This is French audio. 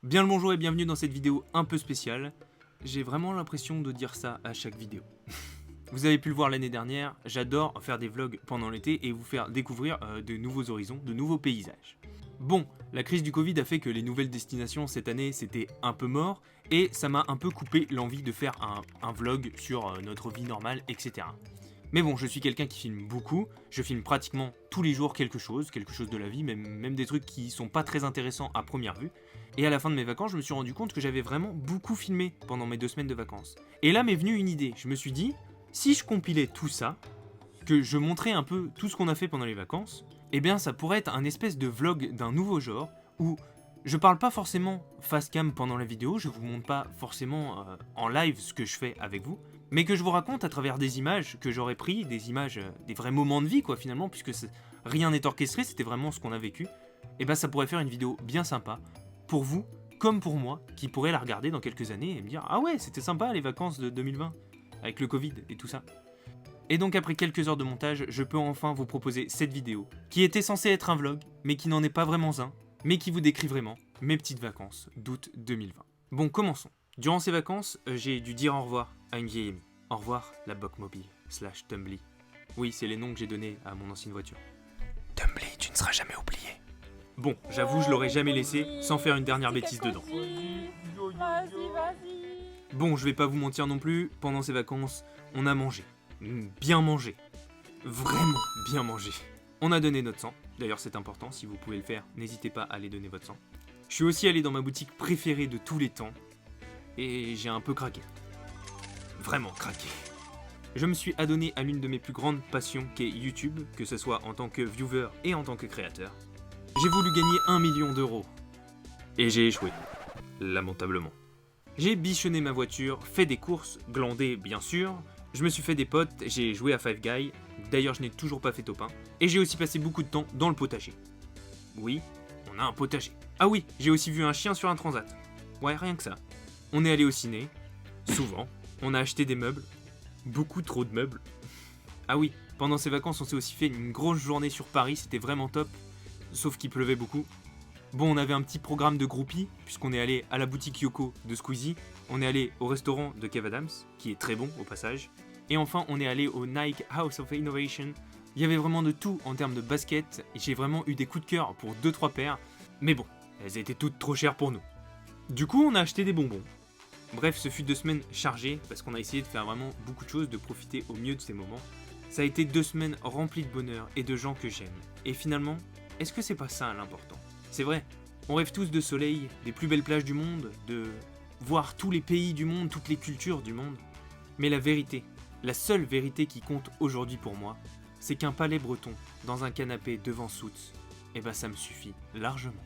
Bien le bonjour et bienvenue dans cette vidéo un peu spéciale. J'ai vraiment l'impression de dire ça à chaque vidéo. Vous avez pu le voir l'année dernière, j'adore faire des vlogs pendant l'été et vous faire découvrir de nouveaux horizons, de nouveaux paysages. Bon, la crise du Covid a fait que les nouvelles destinations cette année c'était un peu mort et ça m'a un peu coupé l'envie de faire un vlog sur notre vie normale, etc. Mais bon, je suis quelqu'un qui filme beaucoup, je filme pratiquement tous les jours quelque chose de la vie, même des trucs qui sont pas très intéressants à première vue. Et à la fin de mes vacances, je me suis rendu compte que j'avais vraiment beaucoup filmé pendant mes 2 semaines de vacances. Et là m'est venue une idée, je me suis dit, si je compilais tout ça, que je montrais un peu tout ce qu'on a fait pendant les vacances, eh bien ça pourrait être un espèce de vlog d'un nouveau genre, où je parle pas forcément face cam pendant la vidéo, je vous montre pas forcément en live ce que je fais avec vous, mais que je vous raconte à travers des images que j'aurais pris, des images, des vrais moments de vie quoi finalement, puisque rien n'est orchestré, c'était vraiment ce qu'on a vécu, et ben ça pourrait faire une vidéo bien sympa, pour vous, comme pour moi, qui pourrait la regarder dans quelques années et me dire « Ah ouais, c'était sympa les vacances de 2020, avec le Covid et tout ça ». Et donc après quelques heures de montage, je peux enfin vous proposer cette vidéo, qui était censée être un vlog, mais qui n'en est pas vraiment un, mais qui vous décrit vraiment mes petites vacances d'août 2020. Bon, commençons. Durant ces vacances, j'ai dû dire au revoir à une vieille amie. Au revoir la Bokmobile / Tumbly. Oui, c'est les noms que j'ai donnés à mon ancienne voiture. Tumbly, tu ne seras jamais oublié. Bon, j'avoue, je l'aurais jamais laissé sans faire une dernière bêtise dedans. Vas-y. Bon, je vais pas vous mentir non plus, pendant ces vacances, on a mangé. Bien mangé. Vraiment bien mangé. On a donné notre sang. D'ailleurs, c'est important, si vous pouvez le faire, n'hésitez pas à aller donner votre sang. Je suis aussi allé dans ma boutique préférée de tous les temps, et j'ai un peu craqué. Vraiment craqué. Je me suis adonné à l'une de mes plus grandes passions qu'est YouTube, que ce soit en tant que viewer et en tant que créateur. J'ai voulu gagner 1 million d'euros. Et j'ai échoué. Lamentablement. J'ai bichonné ma voiture, fait des courses, glandé bien sûr, je me suis fait des potes, j'ai joué à Five Guys, d'ailleurs je n'ai toujours pas fait top 1, et j'ai aussi passé beaucoup de temps dans le potager. Oui, on a un potager. Ah oui, j'ai aussi vu un chien sur un transat. Ouais, rien que ça. On est allé au ciné, souvent, on a acheté des meubles, beaucoup trop de meubles. Ah oui, pendant ces vacances on s'est aussi fait une grosse journée sur Paris, c'était vraiment top, sauf qu'il pleuvait beaucoup. Bon, on avait un petit programme de groupies, puisqu'on est allé à la boutique Yoko de Squeezie, on est allé au restaurant de Kev Adams, qui est très bon au passage, et enfin on est allé au Nike House of Innovation. Il y avait vraiment de tout en termes de basket, et j'ai vraiment eu des coups de cœur pour 2-3 paires, mais bon, elles étaient toutes trop chères pour nous. Du coup, on a acheté des bonbons. Bref, ce fut 2 semaines chargées, parce qu'on a essayé de faire vraiment beaucoup de choses, de profiter au mieux de ces moments. Ça a été 2 semaines remplies de bonheur et de gens que j'aime. Et finalement, est-ce que c'est pas ça l'important ? C'est vrai, on rêve tous de soleil, des plus belles plages du monde, de voir tous les pays du monde, toutes les cultures du monde. Mais la vérité, la seule vérité qui compte aujourd'hui pour moi, c'est qu'un palais breton, dans un canapé devant Soutz, eh ben ça me suffit largement.